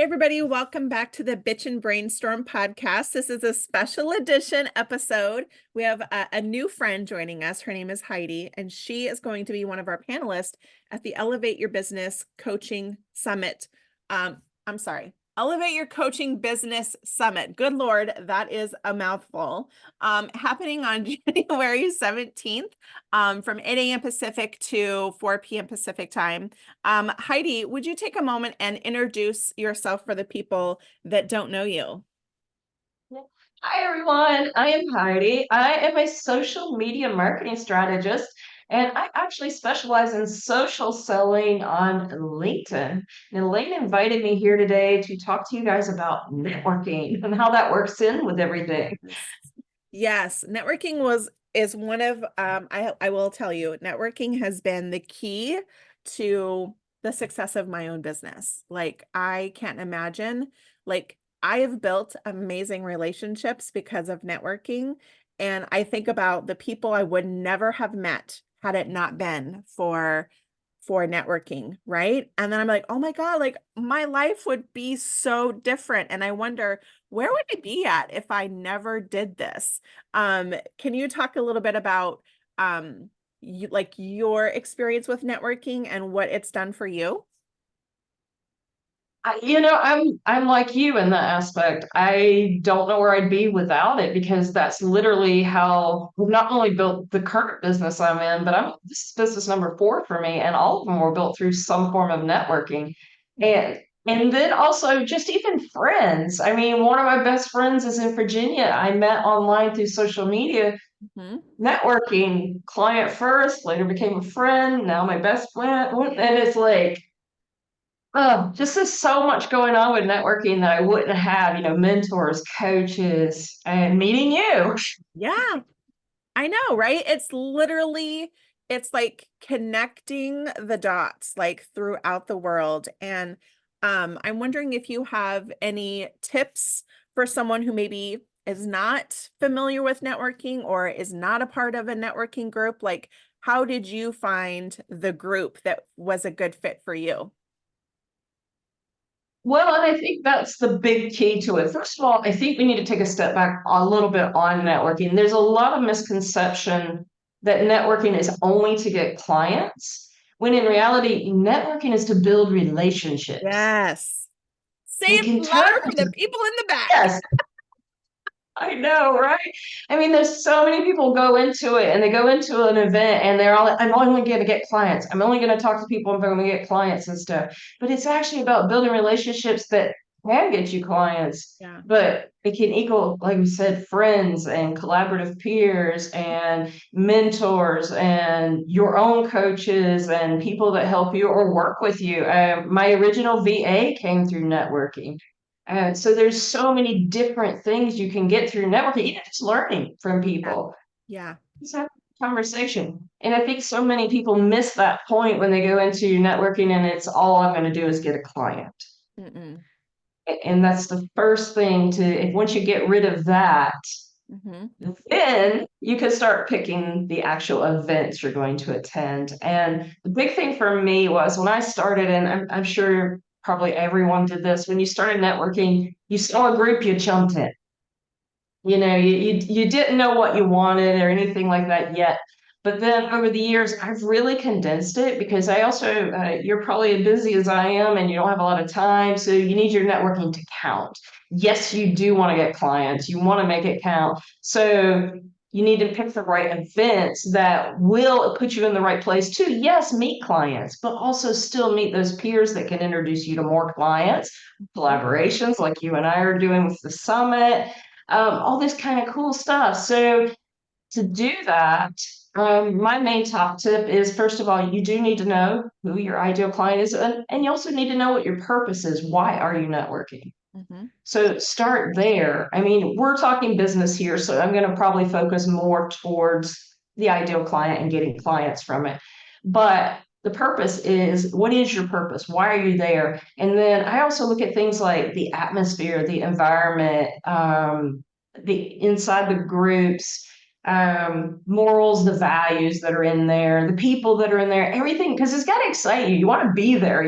Hey everybody, welcome back to the Bitch and Brainstorm podcast. This is a special edition episode. We have a new friend joining us. Her name is Heidi, and she is going to be one of our panelists at the Elevate Your Business Coaching Summit. I'm sorry, Elevate Your Coaching Business Summit. Good Lord, that is a mouthful. Happening on January 17th from 8 a.m. Pacific to 4 p.m. Pacific time. Heidi, would you take a moment and introduce yourself for the people that don't know you? Hi, everyone. I am Heidi. I am a social media marketing strategist, and I actually specialize in social selling on LinkedIn. And Elaine invited me here today to talk to you guys about networking and how that works in with everything. Yes. Yes, networking is one of I will tell you, networking has been the key to the success of my own business. Like I can't imagine, like I have built amazing relationships because of networking, and I think about the people I would never have met had it not been for networking, right? And then I'm like, oh my God, like my life would be so different. And I wonder, where would I be at if I never did this? Can you talk a little bit about like your experience with networking and what it's done for you? I'm like you in that aspect. I don't know where I'd be without it because that's literally how we've not only built the current business I'm in, but this is business number four for me, and all of them were built through some form of networking. And and then also just even friends. I mean, one of my best friends is in Virginia. I met online through social media, Mhm. networking, client first, later became a friend, now my best friend. And it's like oh, just there's so much going on with networking that I wouldn't have, mentors, coaches, and meeting you. Yeah, I know, right? It's like connecting the dots like throughout the world. And I'm wondering if you have any tips for someone who maybe is not familiar with networking or is not a part of a networking group. Like, how did you find the group that was a good fit for you? Well, and I think that's the big key to it. First of all, I think we need to take a step back a little bit on networking. There's a lot of misconception that networking is only to get clients, when in reality, networking is to build relationships. Yes. Say You it can turn, louder for the people in the back. yes, I know, right? I mean, there's so many people go into it and they go into an event and they're all, I'm only going to get clients. I'm only going to talk to people if I'm going to get clients and stuff. But it's actually about building relationships that can get you clients, Yeah. but it can equal, like we said, friends and collaborative peers and mentors and your own coaches and people that help you or work with you. My original VA came through networking. So there's so many different things you can get through networking, even just learning from Yeah. people. Yeah. Just have a conversation. And I think so many people miss that point when they go into networking and it's all I'm going to do is get a client. Mm-mm. And that's the first thing to, if once you get rid of that, Mm-hmm. then you can start picking the actual events you're going to attend. And the big thing for me was when I started, and I'm sure probably everyone did this, when you started networking, you saw a group you jumped in. You didn't know what you wanted or anything like that yet. But then over the years, I've really condensed it because I also, you're probably as busy as I am and you don't have a lot of time. So you need your networking to count. Yes, you do want to get clients, you want to make it count. So you need to pick the right events that will put you in the right place to, yes, meet clients, but also still meet those peers that can introduce you to more clients, collaborations like you and I are doing with the summit, all this kind of cool stuff. So to do that, my main top tip is first of all, you do need to know who your ideal client is, and you also need to know what your purpose is. Why are you networking? Mm-hmm. So start there. I mean, we're talking business here, so I'm going to probably focus more towards the ideal client and getting clients from it. But the purpose is, what is your purpose? Why are you there? And then I also look at things like the atmosphere, the environment, the inside the groups, morals, the values that are in there, the people that are in there, everything, because it's got to excite you. You want to be there,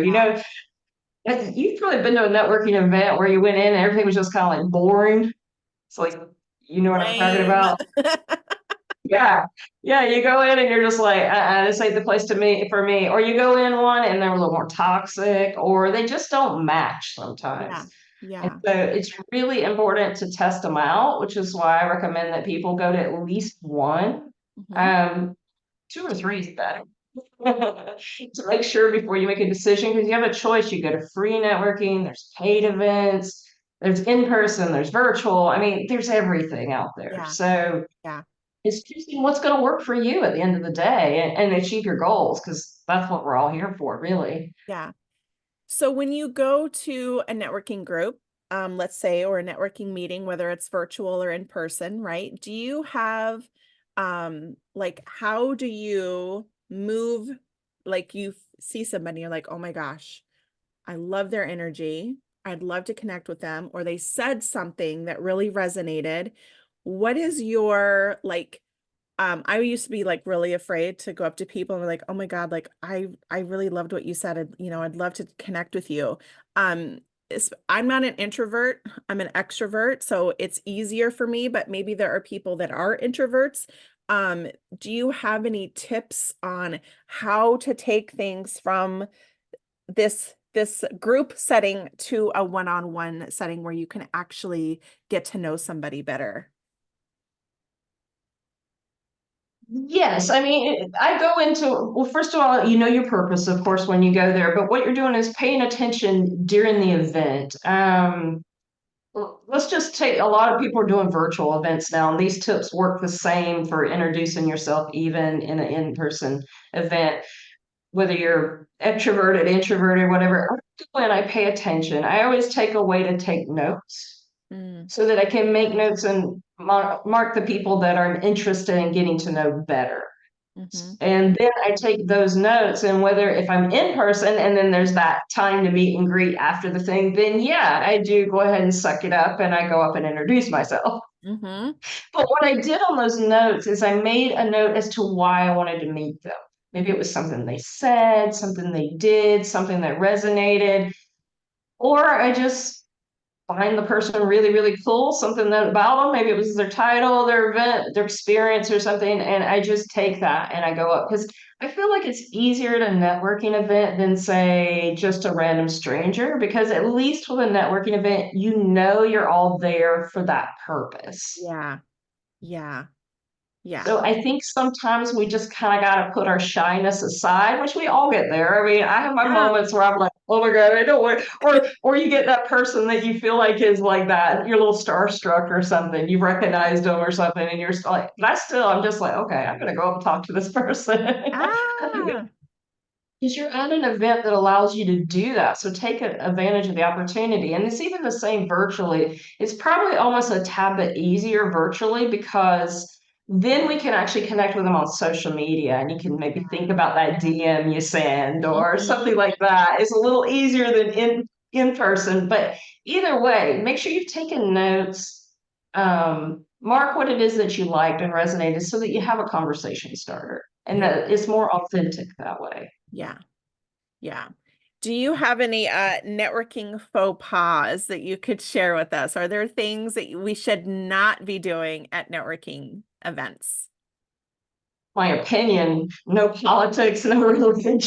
You've probably been to a networking event where you went in and everything was just kind of like boring. It's like, you know what I'm talking Lame. about? Yeah. Yeah, you go in and you're just like, this ain't the place to me for me. Or you go in one and they're a little more toxic, or they just don't match Yeah. sometimes. And Yeah. so it's really important to test them out, which is why I recommend that people go to at least one. Hmm. Um, two or three is better. To make sure before you make a decision, because you have a choice. You go to free networking, there's paid events, there's in person, there's virtual. I mean, there's everything out there. Yeah. So Yeah. it's choosing what's going to work for you at the end of the day and achieve your goals, because that's what we're all here for, really. Yeah. So when you go to a networking group, let's say, or a networking meeting, whether it's virtual or in person, right? Do you have, like, how do you move, like see somebody, you're like, oh my gosh, I love their energy. I'd love to connect with them, or they said something that really resonated. What is your like I used to be like really afraid to go up to people and be like, oh my God, like I really loved what you said. I'd love to connect with you. Um, I'm not an introvert, I'm an extrovert, so it's easier for me, but maybe there are people that are introverts. Um, do you have any tips on how to take things from this group setting to a one-on-one setting where you can actually get to know somebody better? Yes, I mean, I go into, well, first of all, you know your purpose, of course, when you go there, but what you're doing is paying attention during the event. Well, let's just take, a lot of people are doing virtual events now, and these tips work the same for introducing yourself even in an in-person event, whether you're extroverted, introverted, whatever. I go in, I pay attention. I always take a way to take notes Mm, so that I can make notes and mark the people that I'm interested in getting to know better. hmm. And then I take those notes, and whether if I'm in person and then there's that time to meet and greet after the thing, then yeah, I do go ahead and suck it up and I go up and introduce myself. Hmm. But what I did on those notes is I made a note as to why I wanted to meet them. Maybe it was something they said, something they did, something that resonated, or I just find the person really, really cool, something that about them. Maybe it was their title, their event, their experience, or something. And I just take that and I go up, because I feel like it's easier at a networking event than, say, just a random stranger. Because at least with a networking event, you know you're all there for that purpose. Yeah. Yeah. Yeah. So I think sometimes we just kind of got to put our shyness aside, which we all get there. I mean, I have my Yeah. moments where I'm like, oh my God, I don't want, or you get that person that you feel like is like that, you're a little starstruck or something. You've recognized them or something, and you're like, but I'm just like, okay, I'm gonna go up and talk to this person. Ah. Because you're at an event that allows you to do that. So take advantage of the opportunity. And it's even the same virtually. It's probably almost a tad bit easier virtually, because then we can actually connect with them on social media, and you can maybe think about that DM you send or Hmm. something like that. It's a little easier than in person. But either way, make sure you've taken notes. Mark what it is that you liked and resonated so that you have a conversation starter, and Yeah. that it's more authentic that way. Yeah. Yeah. Do you have any networking faux pas that you could share with us? Are there things that we should not be doing at networking events? My opinion, no politics, no religion,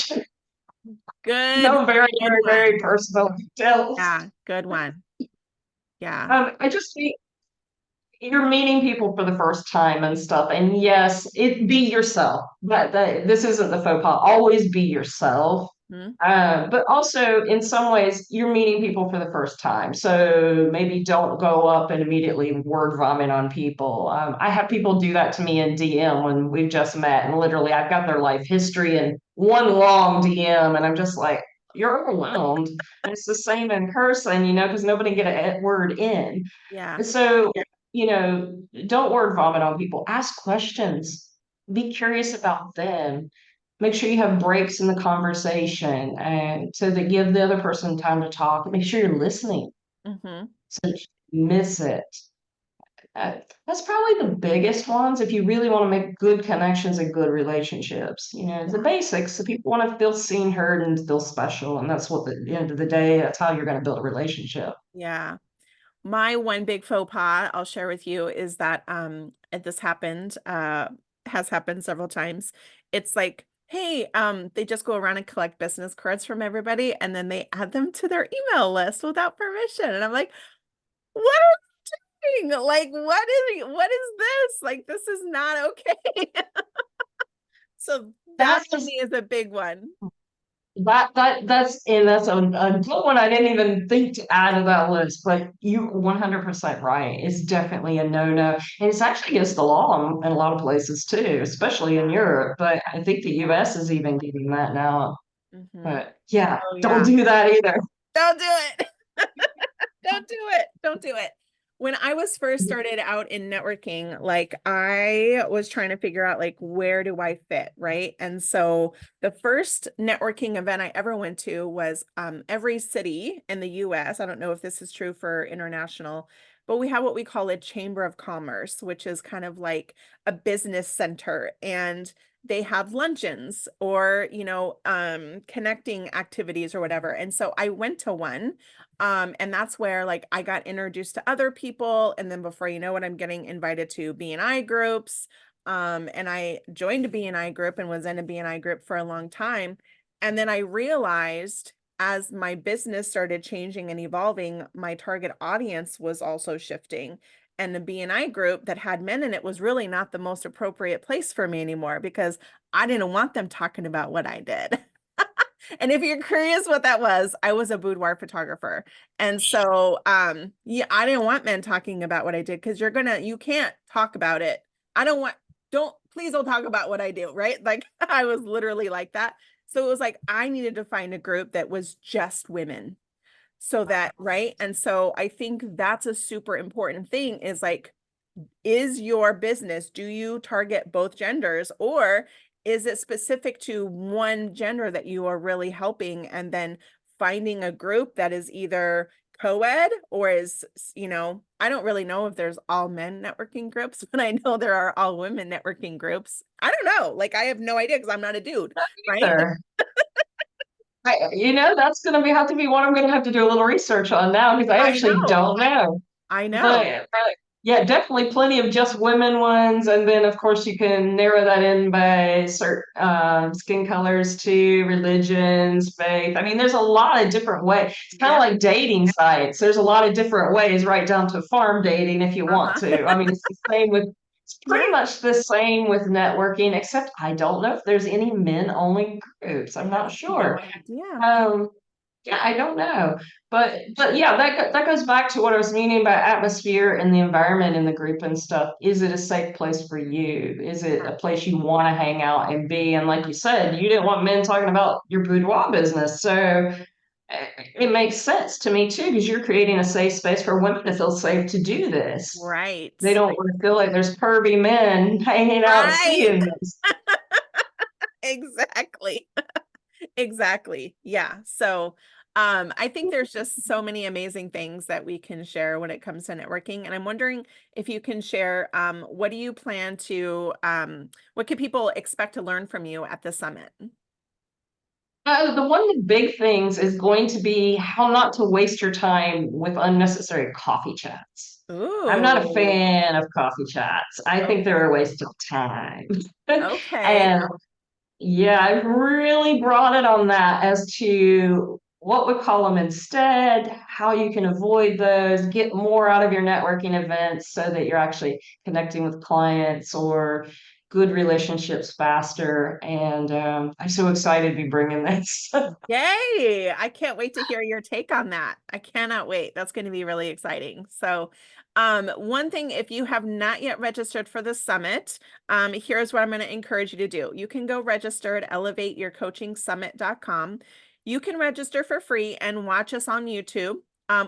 Good, no very, good very, very one. personal details. Yeah, good one. Yeah. I just think you're meeting people for the first time and stuff. And yes, it be yourself. This isn't the faux pas. Always be yourself. Hmm. But also, in some ways, you're meeting people for the first time. So maybe don't go up and immediately word vomit on people. I have people do that to me in DM when we've just met, and literally I've got their life history in one long DM, and I'm just like, you're overwhelmed. And it's the same in person, because nobody can get a word in. Yeah. And so, don't word vomit on people. Ask questions. Be curious about them. Make sure you have breaks in the conversation, and so that give the other person time to talk. Make sure you're listening Hmm. so that you miss it. That's probably the biggest ones if you really want to make good connections and good relationships. You know, the Yeah. basics. The people want to feel seen, heard, and feel special, and that's what, at the end of the day, that's how you're going to build a relationship. Yeah. My one big faux pas I'll share with you is that this happened has happened several times. It's like, hey, they just go around and collect business cards from everybody and then they add them to their email list without permission. And I'm like, what are you doing? Like, what is this? Like, this is not okay. So that That's to just me is a big one. that's a good one I didn't even think to add to that list, but you 100% right. It's definitely a no-no. And it's actually against the law in a lot of places too, especially in Yeah. Europe. But I think the US is even getting that now. Hmm. But yeah, Oh don't yeah. do that either. Don't do it. Don't do it. Don't do it. When I was first started out in networking, like I was trying to figure out like where do I fit, right? And so the first networking event I ever went to was every city in the US. I don't know if this is true for international, but we have what we call a chamber of commerce, which is kind of like a business center and they have luncheons or, connecting activities or whatever. And so I went to one. And that's where like I got introduced to other people. And then before you know it, I'm getting invited to BNI groups. And I joined a BNI group and was in a BNI group for a long time. And then I realized as my business started changing and evolving, my target audience was also shifting. And the BNI group that had men in it was really not the most appropriate place for me anymore because I didn't want them talking about what I did. And if you're curious what that was, I was a boudoir photographer. And so yeah, I didn't want men talking about what I did because you can't talk about it. I don't want please don't talk about what I do, right? Like I was literally like that. So it was like I needed to find a group that was just women. So that, right? And so I think that's a super important thing is like is your business, do you target both genders or is it specific to one gender that you are really helping and then finding a group that is either co-ed or is, I don't really know if there's all men networking groups, but I know there are all women networking groups. I don't know. Like I have no idea because I'm not a dude, right? Either. That's going to have to be one I'm going to have to do a little research on now because I I actually know. don't know. I know. But yeah, definitely plenty of just women ones, and then of course you can narrow that in by certain skin colors too, religions, faith. I mean, there's a lot of different ways. It's kind of Yeah. like dating sites. There's a lot of different ways, right down to farm dating if you want Uh-huh. to. I mean, it's pretty Yeah. much the same with networking, except I don't know if there's any men only groups. I I'm have not no sure. idea. Um, yeah, I don't know, but yeah, that goes back to what I was meaning by atmosphere and the environment in the group and stuff. Is it a safe place for you? Is it a place you want to hang out and be? And like you said, you didn't want men talking about your boudoir business, so it makes sense to me too, because you're creating a safe space for women to feel safe to do this. Right. They don't want to feel like there's pervy men hanging out Right. seeing this. Exactly. Exactly. Yeah. So, I think there's just so many amazing things that we can share when it comes to networking. And I'm wondering if you can share, what do you plan to, what can people expect to learn from you at the summit? One of the big things is going to be how not to waste your time with unnecessary coffee chats. I'm not a Ooh, fan of coffee chats. I think okay. they're a waste of time. Okay. And yeah, I've really brought it on that as to what we call them instead, how you can avoid those, get more out of your networking events so that you're actually connecting with clients or good relationships faster. And I'm so excited to be bringing this. Yay! I can't wait to hear your take on that. I cannot wait. That's going to be really exciting. So, one thing, if you have not yet registered for the summit, here's what I'm going to encourage you to do. You can go register at elevateyourcoachingsummit.com. You can register for free and watch us on YouTube.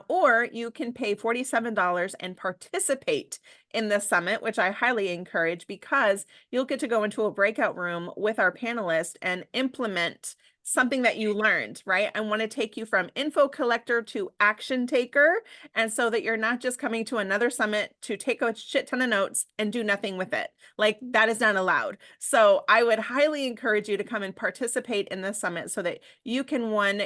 Or you can pay $47 and participate in the summit, which I highly encourage because you'll get to go into a breakout room with our panelists and implement something that you learned, right? I want to take you from info collector to action taker. And so that you're not just coming to another summit to take a shit ton of notes and do nothing with it. Like that is not allowed. So I would highly encourage you to come and participate in the summit so that you can, one,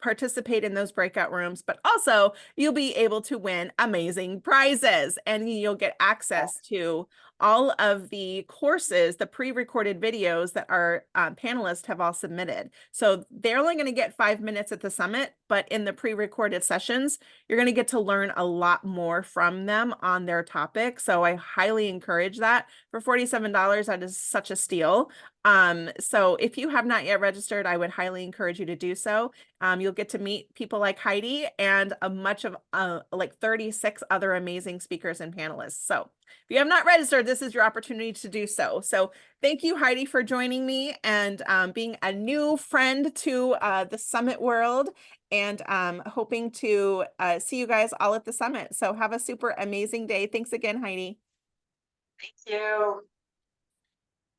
participate in those breakout rooms, but also you'll be able to win amazing prizes and you'll get access to all of the courses, the pre-recorded videos that our panelists have all submitted. So they're only going to get 5 minutes at the summit, but in the pre-recorded sessions, you're going to get to learn a lot more from them on their topic. So I highly encourage that. For $47, that is such a steal. So if you have not yet registered, I would highly encourage you to do so. You'll get to meet people like Heidi and a much of like 36 other amazing speakers and panelists. So if you have not registered, this is your opportunity to do so. So thank you, Heidi, for joining me and being a new friend to the summit world, and hoping to see you guys all at the summit. So have a super amazing day. Thanks again, Heidi. Thank you.